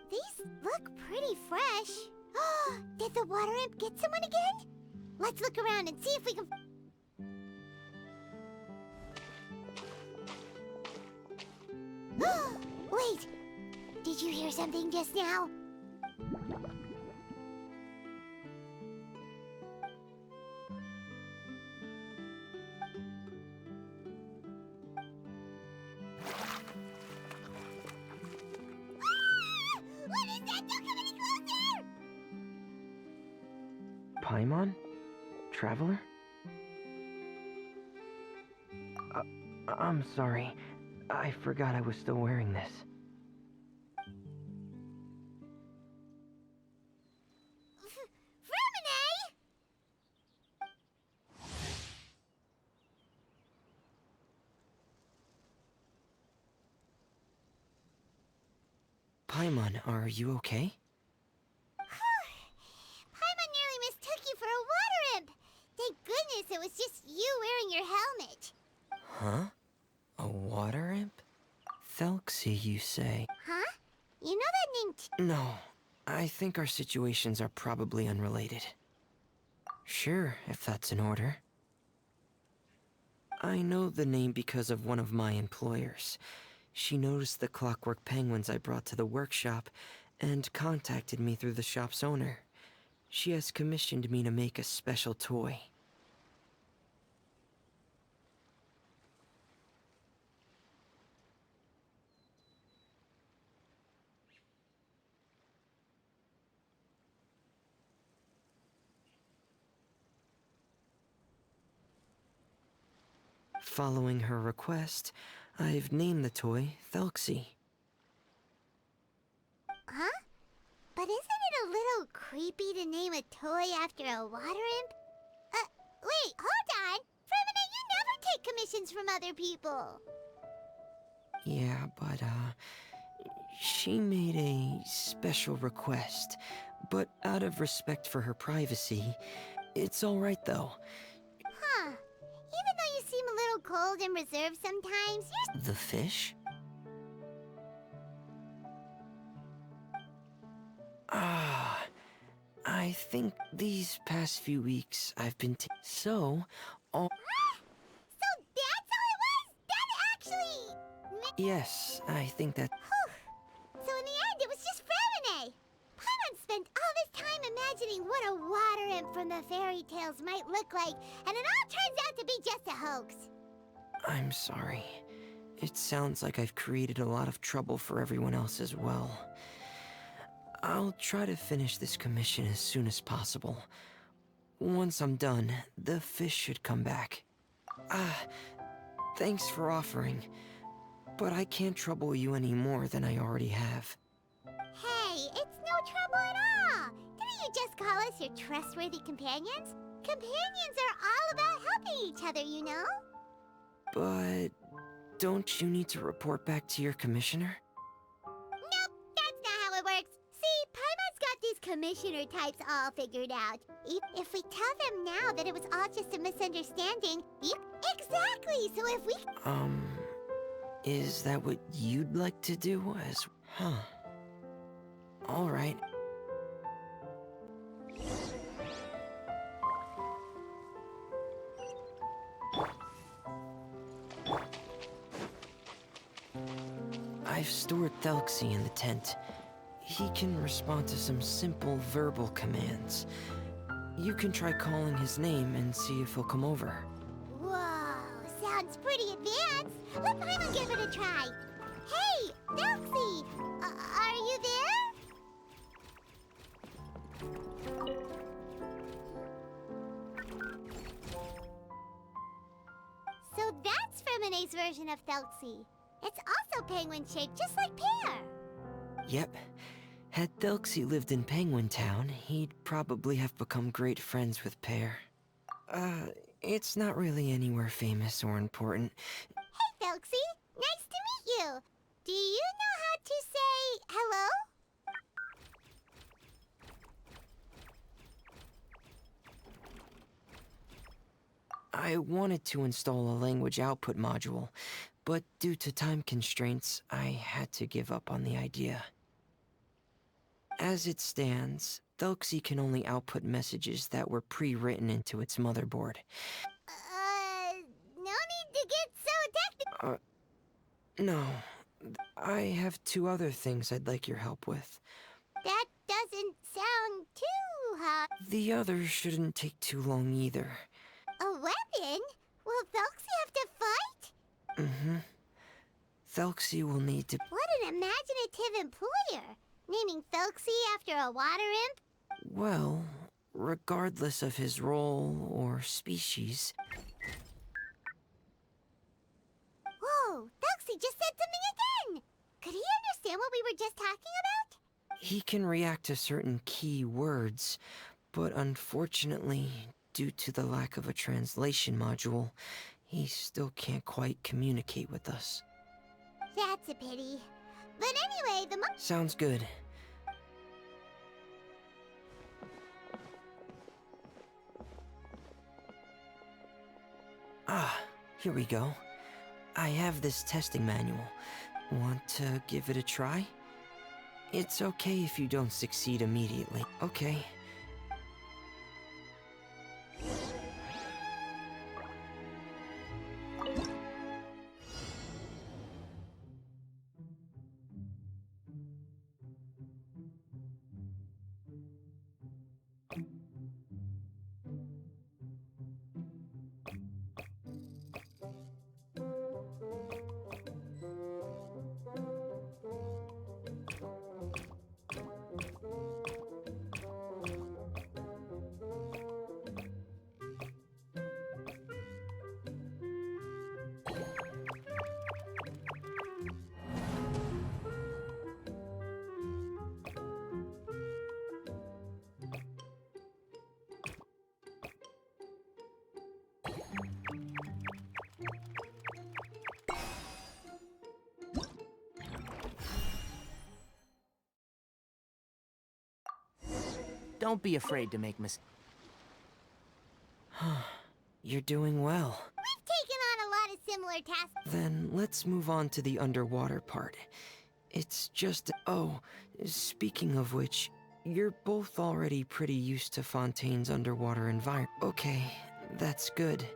These look pretty fresh. Did the water imp get someone again? Let's look around and see if we can... Wait! Did you hear something just now? What is that? Don't come any closer! Paimon? Traveler? I'm sorry. I forgot I was still wearing this. Paimon, are you okay? Paimon nearly mistook you for a water imp. Thank goodness it was just you wearing your helmet. Huh? A water imp? Thelxie, you say? Huh? You know that name No. I think our situations are probably unrelated. Sure, if that's in order. I know the name because of one of my employers. She noticed the clockwork penguins I brought to the workshop and contacted me through the shop's owner. She has commissioned me to make a special toy. Following her request, I've named the toy Thelxie. Huh? But isn't it a little creepy to name a toy after a water imp? Wait, hold on! Fremine, you never take commissions from other people! Yeah, but, she made a special request. But out of respect for her privacy, it's alright though. Huh. Even though you seem a little cold and reserved sometimes, you're... The fish? I think these past few weeks I've been so So that's all it was? That actually... Yes, I think that... So in the end, it was just Fremine! Paimon spent all this time imagining what a water imp from the fairy tales might look like, and it all turns out to be just a hoax. I'm sorry. It sounds like I've created a lot of trouble for everyone else as well. I'll try to finish this commission as soon as possible. Once I'm done, the fish should come back. Thanks for offering, but I can't trouble you any more than I already have. Hey, it's no trouble at all! Didn't you just call us your trustworthy companions? Companions are all about helping each other, you know? But don't you need to report back to your commissioner? Nope, that's not how it works. See, Paimon's got these commissioner types all figured out. If we tell them now that it was all just a misunderstanding, exactly, so if we... Is that what you'd like to do as... Huh. Alright. I've stored Thelxie in the tent. He can respond to some simple verbal commands. You can try calling his name and see if he'll come over. Whoa, sounds pretty advanced. Let Paimon give it a try. Hey, Delxie! Are you there? So that's Fremone's version of Delxie. It's also penguin-shaped, just like Pear. Yep. Had Thelxie lived in Penguin Town, he'd probably have become great friends with Pear. It's not really anywhere famous or important. Hey, Delxie. Nice to meet you. Do you know how to say hello? I wanted to install a language output module, but due to time constraints, I had to give up on the idea. As it stands, Thelxie can only output messages that were pre-written into its motherboard. No need to get so technical. No. I have two other things I'd like your help with. That doesn't sound too hard. The others shouldn't take too long either. A weapon? Will Thelxie have to fight? Mm-hmm. Thelxie will need to... What an imaginative employer! Naming Thelxie after a water imp? Well, regardless of his role or species... Whoa! Thelxie just said something again! Could he understand what we were just talking about? He can react to certain key words, but unfortunately, due to the lack of a translation module, he still can't quite communicate with us. That's a pity. But anyway, Sounds good. Ah, here we go. I have this testing manual. Want to give it a try? It's okay if you don't succeed immediately. Okay. Don't be afraid to make mistakes. You're doing well. we've taken on a lot of similar tasks. Then let's move on to the underwater part. It's just... Oh, speaking of which, you're both already pretty used to Fontaine's underwater environment. Okay, that's good.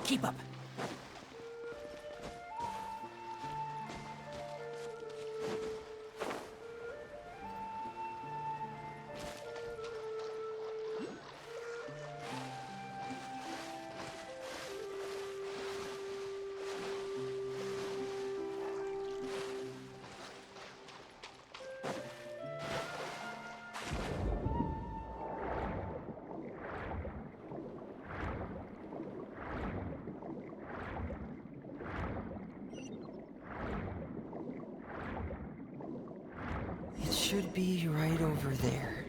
Keep up. It should be right over there.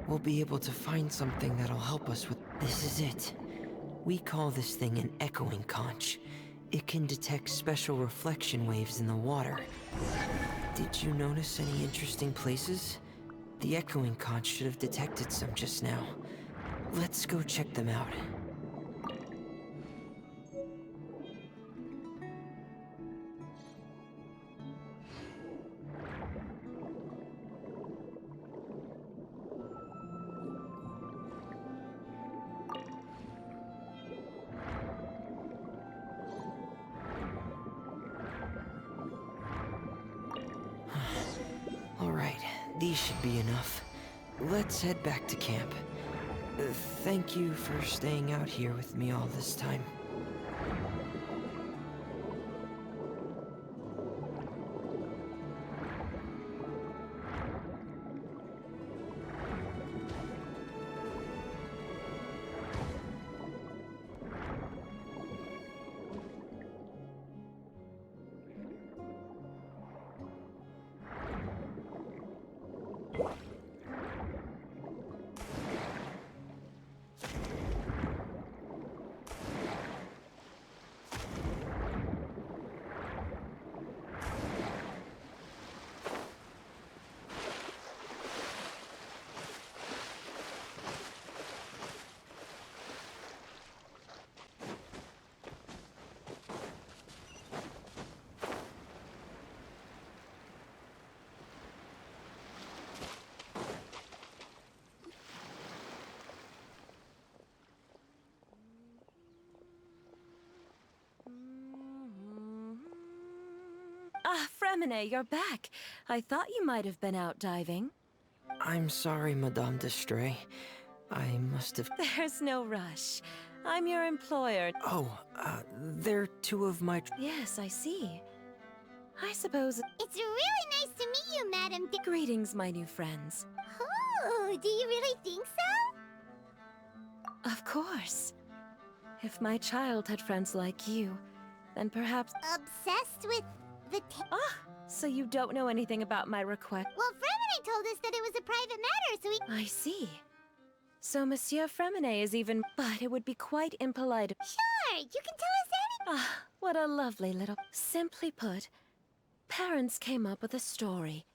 We'll be able to find something that'll help us with... This is it. We call this thing an echoing conch. It can detect special reflection waves in the water. Did you notice any interesting places? The echoing conch should have detected some just now. Let's go check them out. These should be enough. Let's head back to camp. Thank you for staying out here with me all this time. Ah, Fremine, you're back. I thought you might have been out diving. I'm sorry, Madame Destray. I must have... There's no rush. I'm your employer. Oh, they're two of my... Yes, I see. I suppose... It's really nice to meet you, Madam Greetings, my new friends. Oh, do you really think so? Of course. If my child had friends like you, then perhaps... Obsessed with the Ah, so you don't know anything about my request. Well, Fremine told us that it was a private matter, so we... I see. So Monsieur Fremine is even... But it would be quite impolite... Sure, you can tell us anything. Ah, what a lovely little... Simply put, parents came up with a story,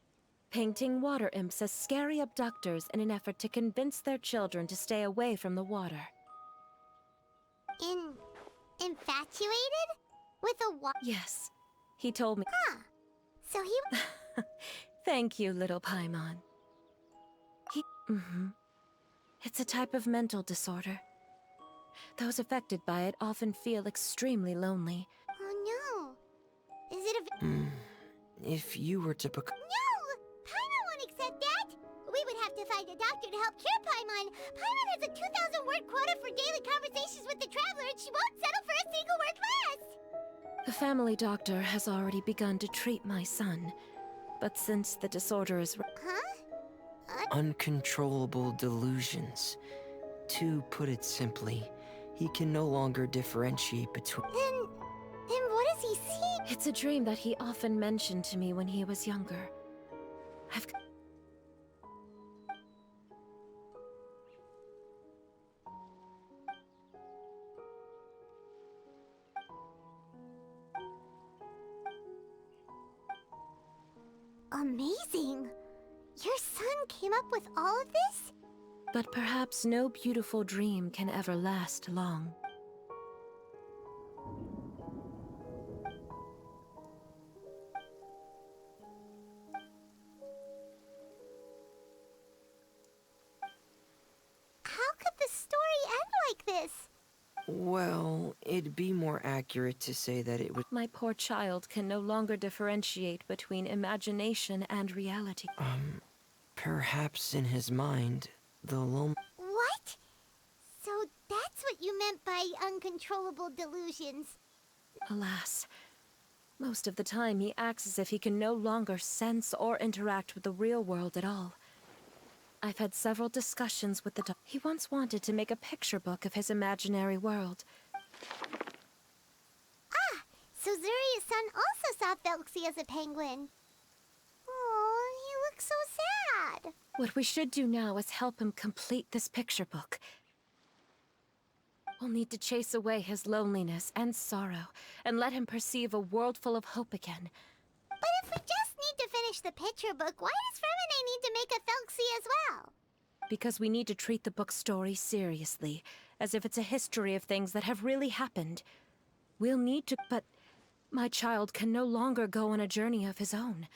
painting water imps as scary abductors in an effort to convince their children to stay away from the water. Infatuated? With a what? Yes, he told me... Huh. So he... Thank you, little Paimon. It's a type of mental disorder. Those affected by it often feel extremely lonely. Oh no. Is it a... If you were to become... No! Paimon won't accept that! We would have to find a doctor to help cure Paimon. Paimon has a 2,000-word quota for daily conversations with the Traveler, and she won't settle for a single word less! The family doctor has already begun to treat my son, but since the disorder is... Huh? Uncontrollable delusions. To put it simply, he can no longer differentiate between... Then what does he see? It's a dream that he often mentioned to me when he was younger. I've... Amazing! Your son came up with all of this? But perhaps no beautiful dream can ever last long. How could the story end like this? Well, it'd be more accurate to say that it was... My poor child can no longer differentiate between imagination and reality. Perhaps in his mind, the What? So that's what you meant by uncontrollable delusions. Alas, most of the time he acts as if he can no longer sense or interact with the real world at all. I've had several discussions with the doctor. He once wanted to make a picture book of his imaginary world. Ah, so Zuria's son also saw Felxie as a penguin. Oh, he looks so sad. What we should do now is help him complete this picture book. We'll need to chase away his loneliness and sorrow, and let him perceive a world full of hope again. But if we just need to finish the picture book, why does Fremine need to make a Felxie as well? Because we need to treat the book's story seriously, as if it's a history of things that have really happened. We'll need to... But my child can no longer go on a journey of his own.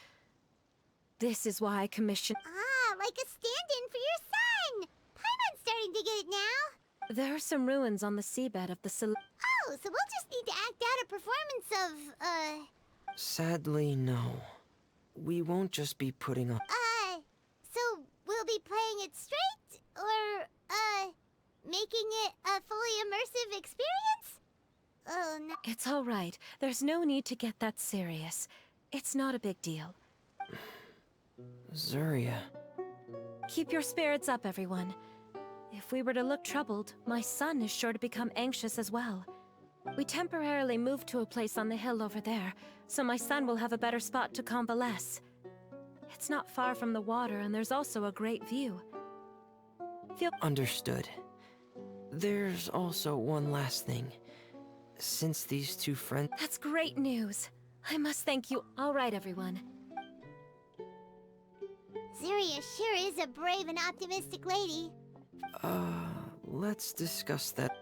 This is why I commissioned... Ah, like a stand-in for your son! Paimon's starting to get it now. There are some ruins on the seabed of the Oh, so we'll just need to act out a performance of, Sadly, no. We won't just be putting up... really playing it straight? Or, making it a fully immersive experience? Oh, no. It's all right. There's no need to get that serious. It's not a big deal. Zuria. Keep your spirits up, everyone. If we were to look troubled, my son is sure to become anxious as well. We temporarily moved to a place on the hill over there, so my son will have a better spot to convalesce. It's not far from the water, and there's also a great view. Understood. There's also one last thing. Since these two friends... That's great news. I must thank you. All right, everyone. Zuria sure is a brave and optimistic lady. Let's discuss that.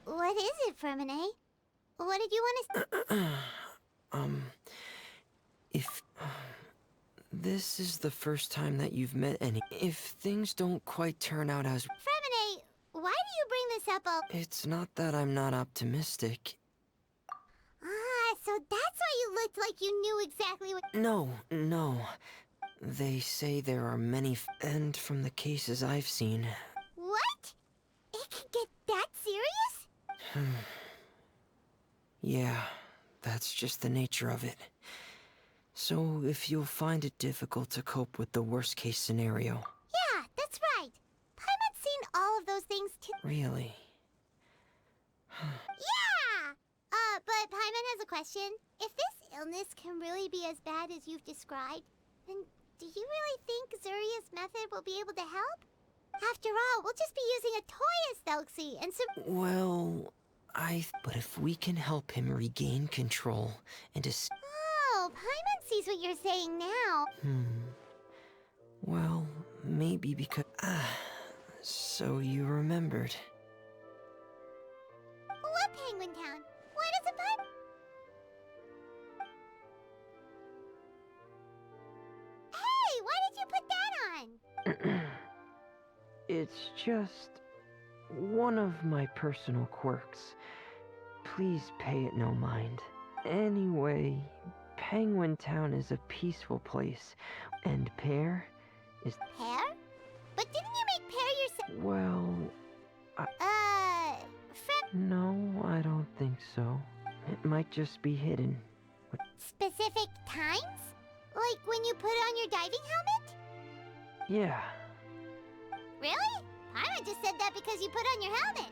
What is it, Fermine? What did you want to... If this is the first time that you've met any... If things don't quite turn out as... Fermine, why do you bring this up all... It's not that I'm not optimistic. Ah, so that's why you looked like you knew exactly what... No. They say there are many and from the cases I've seen... What? It can get that serious? Yeah, that's just the nature of it. So, if you'll find it difficult to cope with the worst-case scenario... Yeah, that's right. Paimon's seen all of those things too. Really? Yeah! But Paimon has a question. If this illness can really be as bad as you've described, then do you really think Zuria's method will be able to help? After all, we'll just be using a toy as Thelxie, and so... Well, But if we can help him regain control and Oh, Paimon sees what you're saying now. Well, maybe because... so you remembered. What Penguin Town? Why doesn't Paimon... Hey, why did you put that on? It's just... one of my personal quirks. Please pay it no mind. Anyway, Penguin Town is a peaceful place, and Pear is... Pear? But didn't you make Pear yourself? Well... No, I don't think so. It might just be hidden. Specific times? Like when you put on your diving helmet? Yeah. Really? Paimon just said that because you put on your helmet.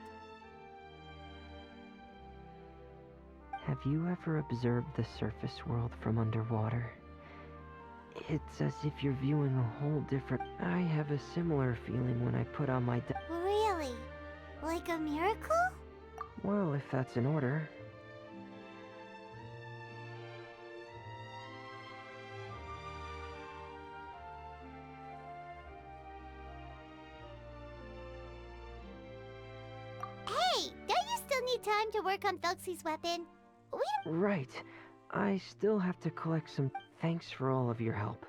Have you ever observed the surface world from underwater? It's as if you're viewing a whole different... I have a similar feeling when I put on my... Really? Like a miracle? Well, if that's in order. Hey, don't you still need time to work on Thelxie's weapon? Right. I still have to collect some... Thanks for all of your help.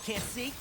can't see?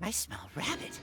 I smell rabbit.